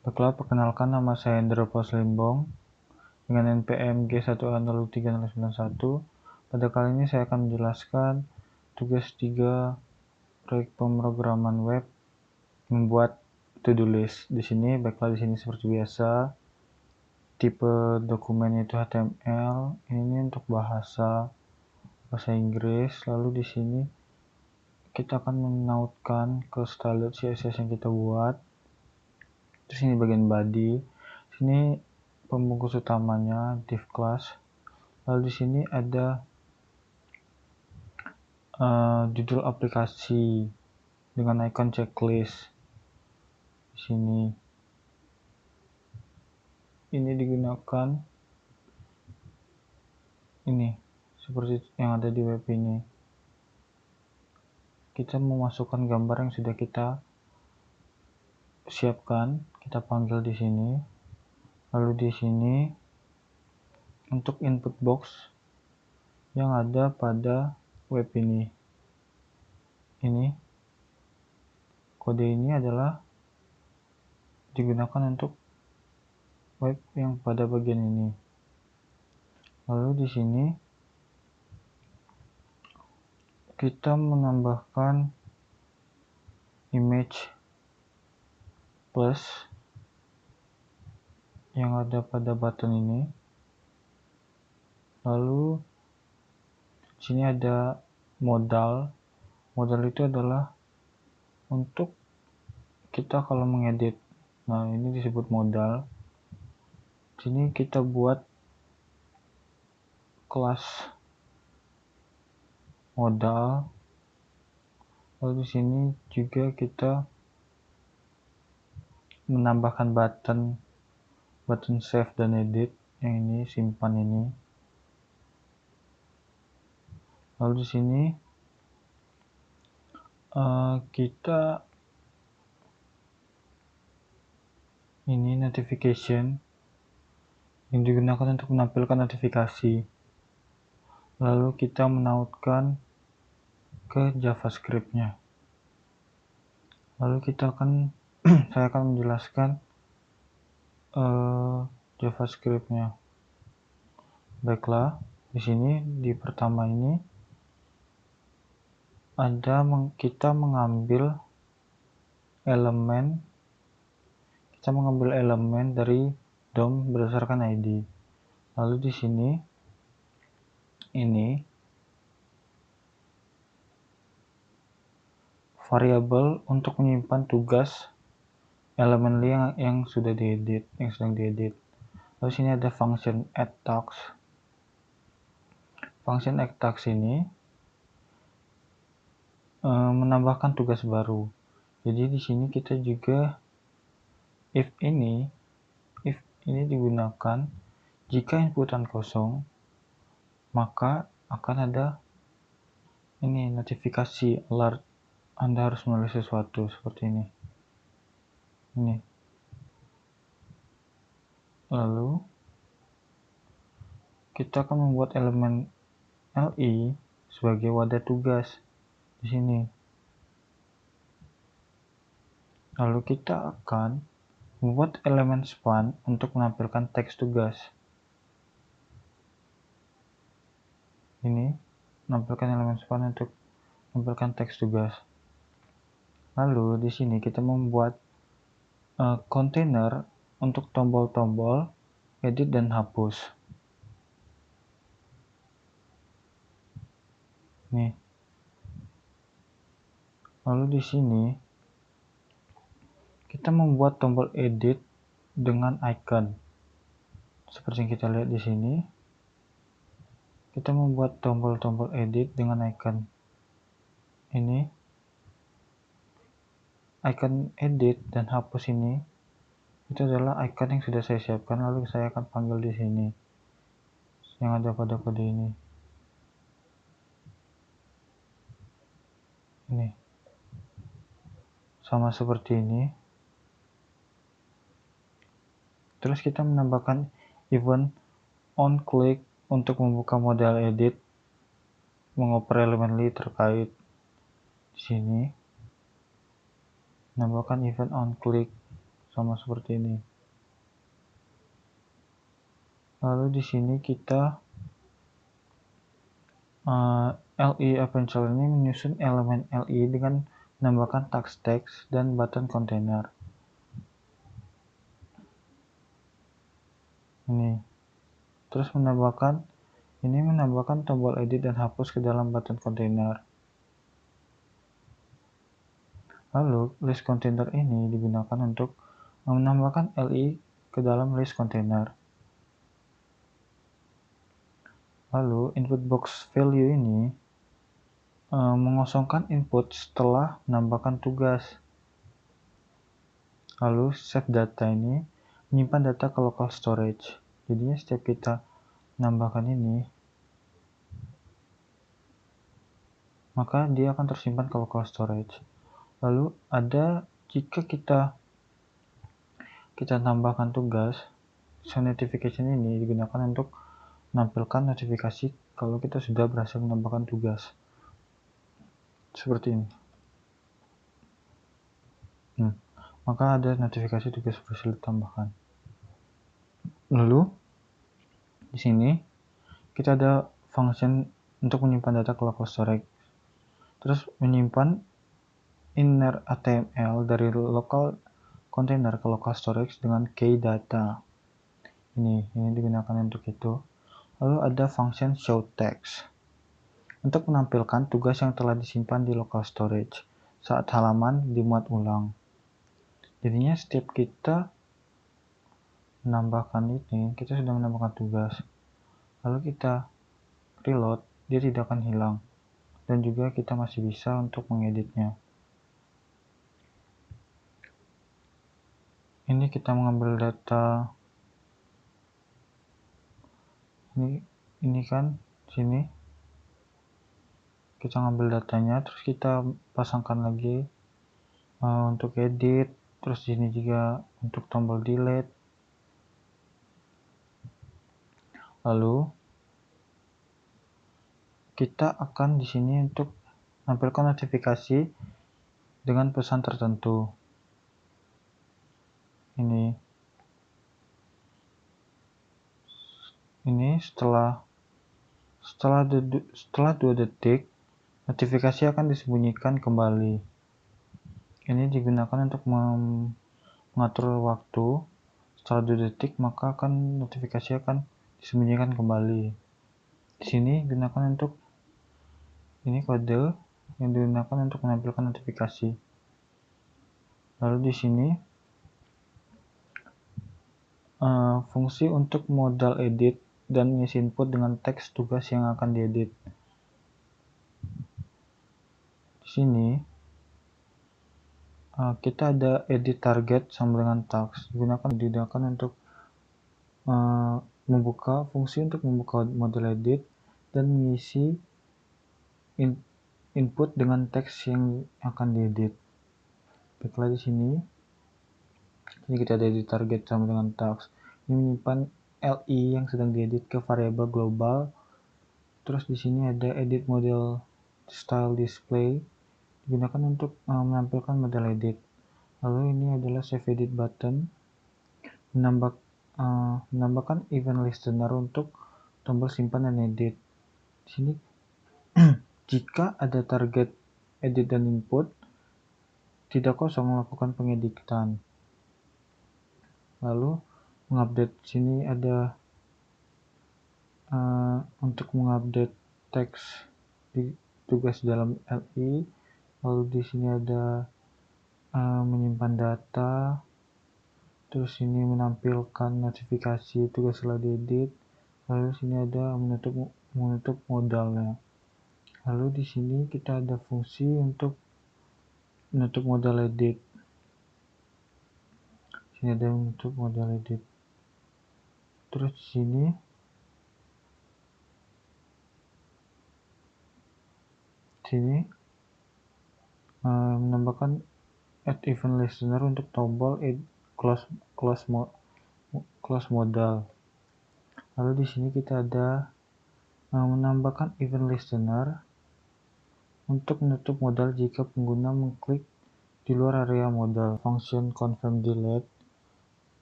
Baiklah, perkenalkan, nama saya Hendro Poslimbong dengan NPM G1A03091. Pada kali ini saya akan menjelaskan tugas 3 proyek pemrograman web, membuat to-do list. Di sini seperti biasa, tipe dokumen itu HTML, ini untuk bahasa Inggris. Lalu di sini kita akan menautkan ke style CSS yang kita buat. Terus ini bagian body. Sini pembungkus utamanya div class. Lalu di sini ada judul aplikasi dengan icon checklist. Di sini ini digunakan ini seperti yang ada di web ini. Kita memasukkan gambar yang sudah kita siapkan, kita panggil di sini. Lalu di sini untuk input box yang ada pada web ini. Ini kode ini adalah digunakan untuk web yang pada bagian ini. Lalu di sini kita menambahkan image plus yang ada pada button ini. Lalu di sini ada modal. Modal itu adalah untuk kita kalau mengedit. Nah, ini disebut modal. Di sini kita buat kelas modal. Lalu di sini juga kita menambahkan button save dan edit, yang ini simpan ini. Lalu di sini kita ini notification yang digunakan untuk menampilkan notifikasi. Lalu kita menautkan ke JavaScript-nya. Lalu kita akan saya akan menjelaskan JavaScript-nya. Baiklah, di sini di pertama ini ada kita mengambil elemen dari DOM berdasarkan ID. Lalu di sini ini variabel untuk menyimpan tugas elemen yang sudah diedit, yang sedang diedit. Lalu sini ada function add task. Function add task ini menambahkan tugas baru. Jadi di sini kita juga if ini digunakan jika inputan kosong, maka akan ada ini notifikasi alert, Anda harus menulis sesuatu seperti ini. Ini. Lalu kita akan membuat elemen li sebagai wadah tugas di sini. Lalu kita akan membuat elemen span untuk menampilkan teks tugas. Ini menampilkan elemen span untuk menampilkan teks tugas. Lalu di sini kita membuat kontainer untuk tombol-tombol edit dan hapus. Nih. Lalu di sini kita membuat tombol edit dengan icon. Seperti yang kita lihat di sini. Kita membuat tombol-tombol edit dengan icon. Ini icon edit dan hapus ini itu adalah icon yang sudah saya siapkan, lalu saya akan panggil di sini yang ada pada kode ini. Ini sama seperti ini. Terus kita menambahkan event on click untuk membuka modal edit, mengoper elemen li terkait di sini. Menambahkan event on click sama seperti ini. Lalu di sini kita LI Adventure ini menyusun elemen LI dengan menambahkan teks dan button kontainer. Ini. Terus menambahkan tombol edit dan hapus ke dalam button kontainer. Lalu list container ini digunakan untuk menambahkan LI ke dalam list container. Lalu input box value ini mengosongkan input setelah menambahkan tugas. Lalu save data ini menyimpan data ke local storage. Jadinya setiap kita menambahkan ini, maka dia akan tersimpan ke local storage. Lalu jika kita tambahkan tugas, show notification ini digunakan untuk menampilkan notifikasi kalau kita sudah berhasil menambahkan tugas. Seperti ini. Maka ada notifikasi tugas berhasil ditambahkan. Lalu di sini kita ada function untuk menyimpan data ke local storage. Terus menyimpan inner HTML dari local container ke local storage dengan key data. Ini digunakan untuk itu. Lalu ada function show text untuk menampilkan tugas yang telah disimpan di local storage saat halaman dimuat ulang. Jadinya setiap kita menambahkan ini, kita sudah menambahkan tugas. Lalu kita reload, dia tidak akan hilang. Dan juga kita masih bisa untuk mengeditnya. Ini kita mengambil data. Ini kan sini kita ngambil datanya, terus kita pasangkan lagi untuk edit, terus sini juga untuk tombol delete. Lalu kita akan di sini untuk menampilkan notifikasi dengan pesan tertentu. Ini setelah 2 detik notifikasi akan disembunyikan kembali. Ini digunakan untuk mengatur waktu. Setelah 2 detik maka notifikasi akan disembunyikan kembali. Di sini digunakan untuk ini kode yang digunakan untuk menampilkan notifikasi. Lalu di sini fungsi untuk modal edit dan mengisi input dengan teks tugas yang akan diedit. Di sini kita ada edit target sama dengan task. Digunakan untuk membuka fungsi untuk membuka model edit dan mengisi input dengan teks yang akan diedit. Baiklah di sini kita ada edit target sama dengan task. Ini menyimpan LI yang sedang diedit ke variabel global. Terus di sini ada edit model style display digunakan untuk menampilkan model edit. Lalu ini adalah save edit button, menambahkan event listener untuk tombol simpan dan edit. Di sini jika ada target edit dan input tidak kosong, melakukan pengeditan. Lalu mengupdate, sini ada untuk mengupdate teks di tugas dalam LI. Lalu di sini ada menyimpan data. Terus ini menampilkan notifikasi tugas telah diedit. Lalu sini ada menutup modalnya. Lalu di sini kita ada fungsi untuk menutup modal edit. Sini ada menutup modal edit. Terus di sini menambahkan add event listener untuk tombol close modal. Lalu di sini kita ada menambahkan event listener untuk menutup modal jika pengguna mengklik di luar area modal. Function confirm delete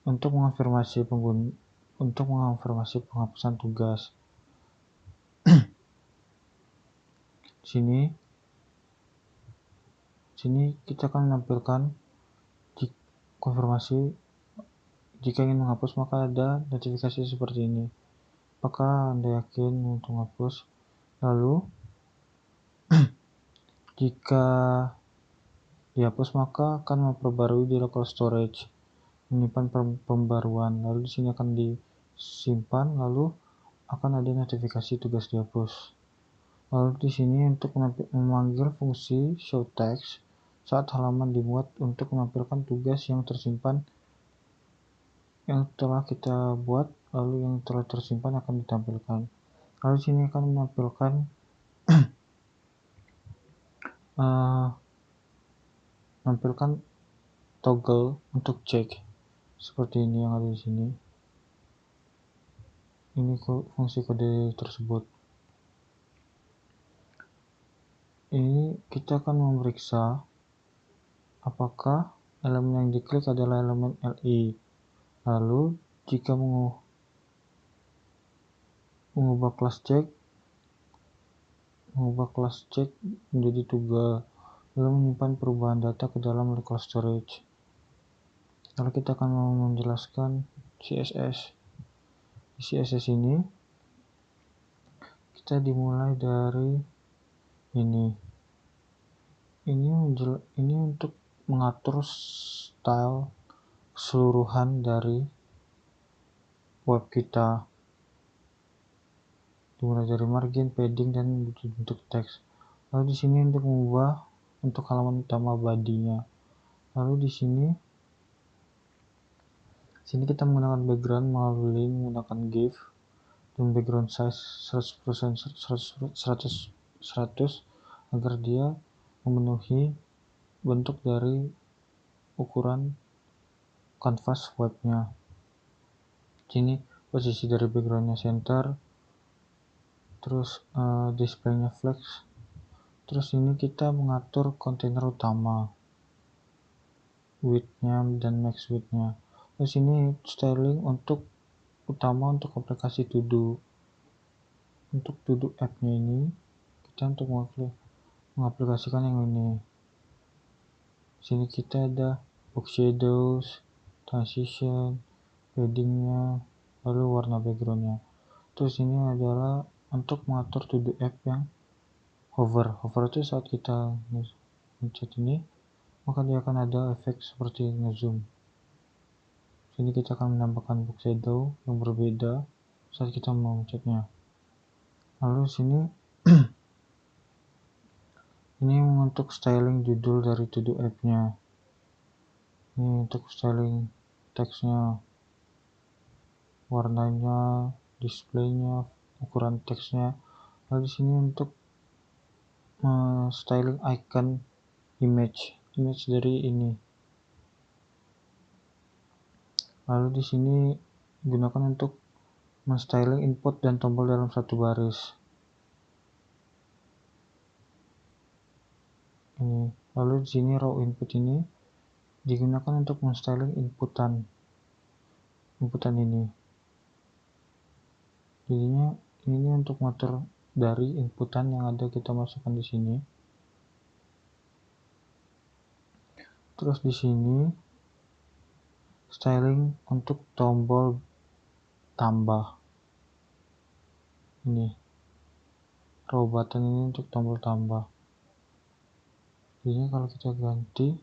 untuk mengonfirmasi penghapusan tugas. Sini kita akan menampilkan konfirmasi. Jika ingin menghapus, maka ada notifikasi seperti ini. Apakah Anda yakin untuk menghapus? Lalu jika dihapus, maka akan memperbarui di local storage, menyimpan pembaruan. Lalu di sini akan disimpan, lalu akan ada notifikasi tugas dihapus. Lalu di sini untuk memanggil fungsi show text saat halaman dimuat untuk menampilkan tugas yang tersimpan, yang telah kita buat, lalu yang telah tersimpan akan ditampilkan. Lalu di sini akan menampilkan toggle untuk cek seperti ini yang ada di sini. Ini fungsi kode tersebut. Ini kita akan memeriksa apakah elemen yang diklik adalah elemen LI. Lalu jika mengubah kelas cek menjadi tugas, lalu menyimpan perubahan data ke dalam local storage. Lalu kita akan menjelaskan CSS. Di CSS ini kita dimulai dari ini untuk mengatur style keseluruhan dari web kita, dimulai dari margin, padding, dan bentuk teks. Lalu di sini untuk mengubah untuk halaman utama body-nya. Lalu di sini kita menggunakan background melalui menggunakan GIF dan background size 100% 100 agar dia memenuhi bentuk dari ukuran kanvas webnya. Sini posisi dari backgroundnya center, terus displaynya flex. Terus ini kita mengatur kontainer utama, width-nya dan max width-nya. Terus ini styling untuk utama untuk aplikasi To-Do. Untuk To-Do app-nya ini kita untuk mengaplikasikan yang ini. Sini kita ada box shadows, transition, padding-nya, lalu warna background-nya. Terus ini adalah untuk mengatur To-Do app yang hover itu saat kita mencet ini, maka dia akan ada efek seperti ngezoom. Sini kita akan menambahkan box shadow yang berbeda saat kita mencetnya. Lalu sini ini untuk styling judul dari To-Do app-nya. Ini untuk styling teksnya, warnanya, displaynya, ukuran teksnya. Lalu di sini untuk styling icon image dari ini. Lalu di sini gunakan untuk men-styling input dan tombol dalam satu baris. Ini. Lalu di sini raw input ini digunakan untuk men-styling inputan ini. Jadinya ini untuk mengatur dari inputan yang ada kita masukkan di sini. Terus di sini styling untuk tombol tambah. Ini raw button ini untuk tombol tambah. Jadi kalau kita ganti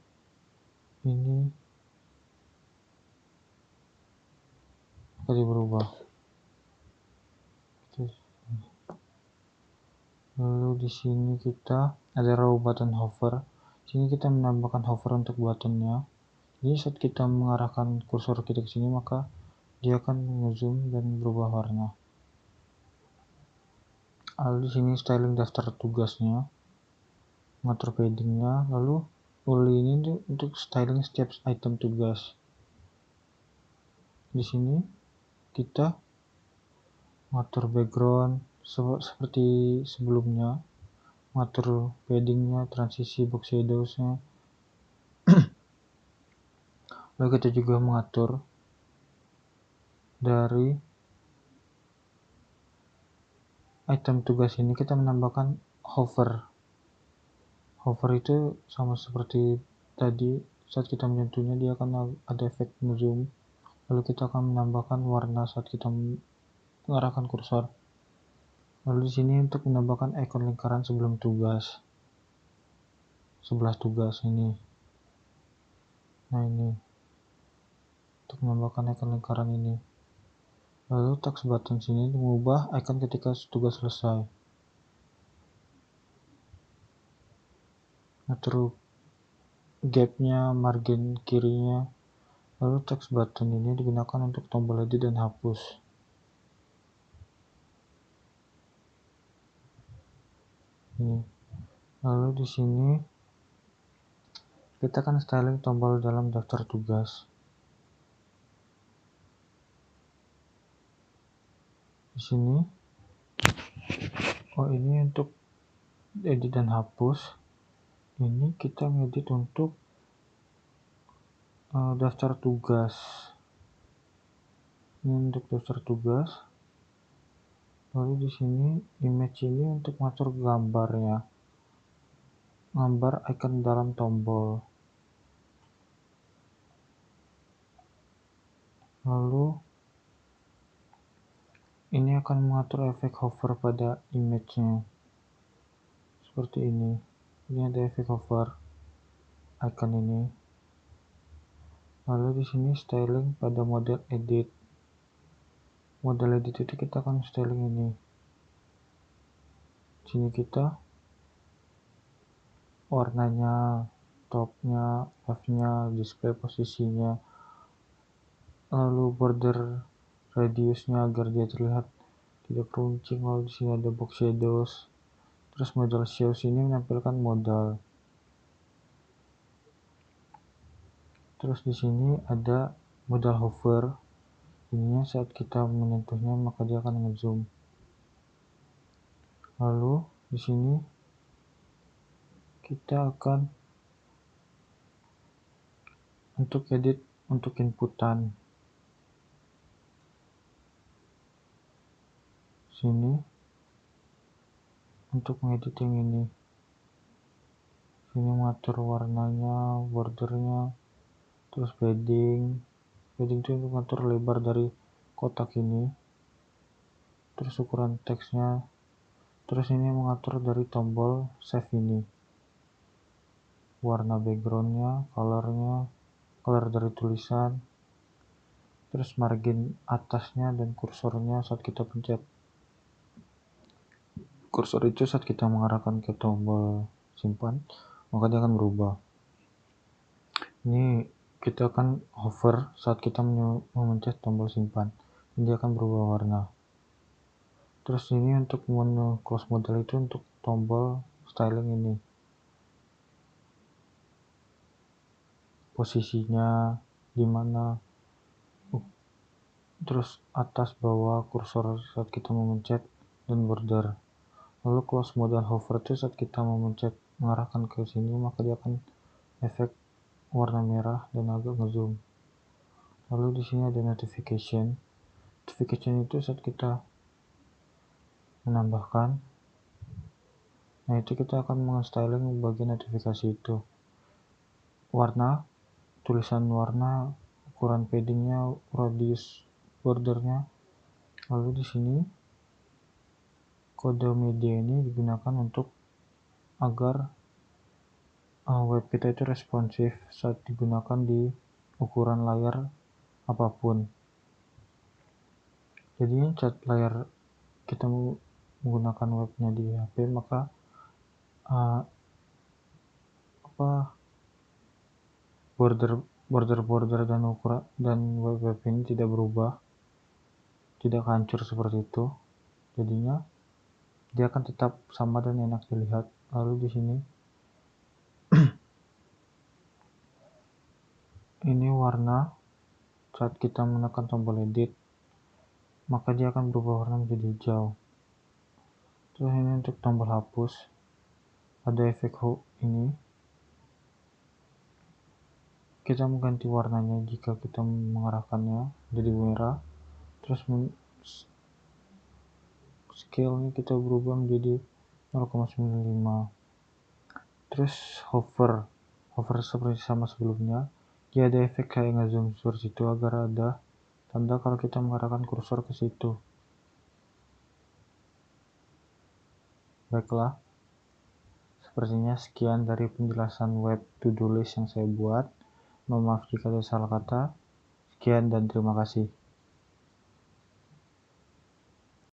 ini akan berubah. Lalu di sini kita ada raw button hover. Sini kita menambahkan hover untuk buttonnya. Jadi saat kita mengarahkan kursor kita ke sini, maka dia akan ngezoom dan berubah warna. Lalu di sini styling daftar tugasnya, mengatur paddingnya. Lalu uli ini untuk styling setiap item tugas. Di sini kita mengatur background seperti sebelumnya, mengatur paddingnya, transisi box shadowsnya. Lalu kita juga mengatur dari item tugas ini kita menambahkan hover. Hover itu sama seperti tadi, saat kita menyentuhnya dia akan ada efek zoom. Lalu kita akan menambahkan warna saat kita mengarahkan kursor. Lalu di sini untuk menambahkan ikon lingkaran sebelum tugas, sebelah tugas ini. Nah ini, untuk menambahkan ikon lingkaran ini. Lalu text button sini mengubah icon ketika tugas selesai. Ngatur gapnya, margin kirinya. Lalu text button ini digunakan untuk tombol edit dan hapus. Ini. Lalu di sini kita akan styling tombol dalam daftar tugas. Di sini, ini untuk edit dan hapus. Ini kita ngedit untuk daftar tugas. Ini untuk daftar tugas. Lalu di sini image ini untuk mengatur gambarnya, gambar icon dalam tombol. Lalu ini akan mengatur efek hover pada image-nya. Seperti ini. Ini ada efek hover icon ini. Lalu di sini styling pada model edit. Model edit itu kita akan styling ini. Sini kita warnanya, topnya, leftnya, display posisinya, lalu border radiusnya agar dia terlihat tidak runcing. Lalu di sini ada box shadows. Terus modal shows ini menampilkan modal. Terus di sini ada modal hover. Ininya saat kita menyentuhnya maka dia akan ngezoom. Lalu di sini kita akan untuk edit untuk inputan. Sini untuk mengedit yang ini. Sini mengatur warnanya, bordernya, terus padding. Padding itu untuk mengatur lebar dari kotak ini. Terus ukuran teksnya. Terus ini mengatur dari tombol save ini. Warna backgroundnya, colornya, color dari tulisan. Terus margin atasnya dan kursornya saat kita pencet. Kursor itu saat kita mengarahkan ke tombol simpan, maka dia akan berubah. Ini kita akan hover saat kita memencet tombol simpan, dia akan berubah warna. Terus ini untuk menu close model itu untuk tombol styling ini. Posisinya di mana, terus atas bawah kursor saat kita memencet dan border. Lalu close model hover itu saat kita memencet mengarahkan ke sini maka dia akan efek warna merah dan agak ngezoom. Lalu di sini ada notification. Notification itu saat kita menambahkan. Nah, itu kita akan meng-styling bagian notifikasi itu. Warna, tulisan warna, ukuran paddingnya, radius bordernya. Lalu di sini kode media ini digunakan untuk agar web kita itu responsif saat digunakan di ukuran layar apapun. Jadi saat layar kita menggunakan webnya di HP maka border dan ukuran dan web ini tidak berubah, tidak hancur seperti itu. Jadinya dia akan tetap sama dan enak dilihat. Lalu di sini ini warna saat kita menekan tombol edit maka dia akan berubah warna menjadi hijau. Terus ini untuk tombol hapus ada efek ini. Kita mengganti warnanya jika kita mengarahkannya jadi merah. terus scale ini kita berubah menjadi 0,95. Terus hover seperti sama sebelumnya, dia ada efek kayak ngezoom seperti itu agar ada tanda kalau kita mengarahkan kursor ke situ. Baiklah, sepertinya sekian dari penjelasan web to-do list yang saya buat. Mohon maaf jika ada salah kata. Sekian dan terima kasih.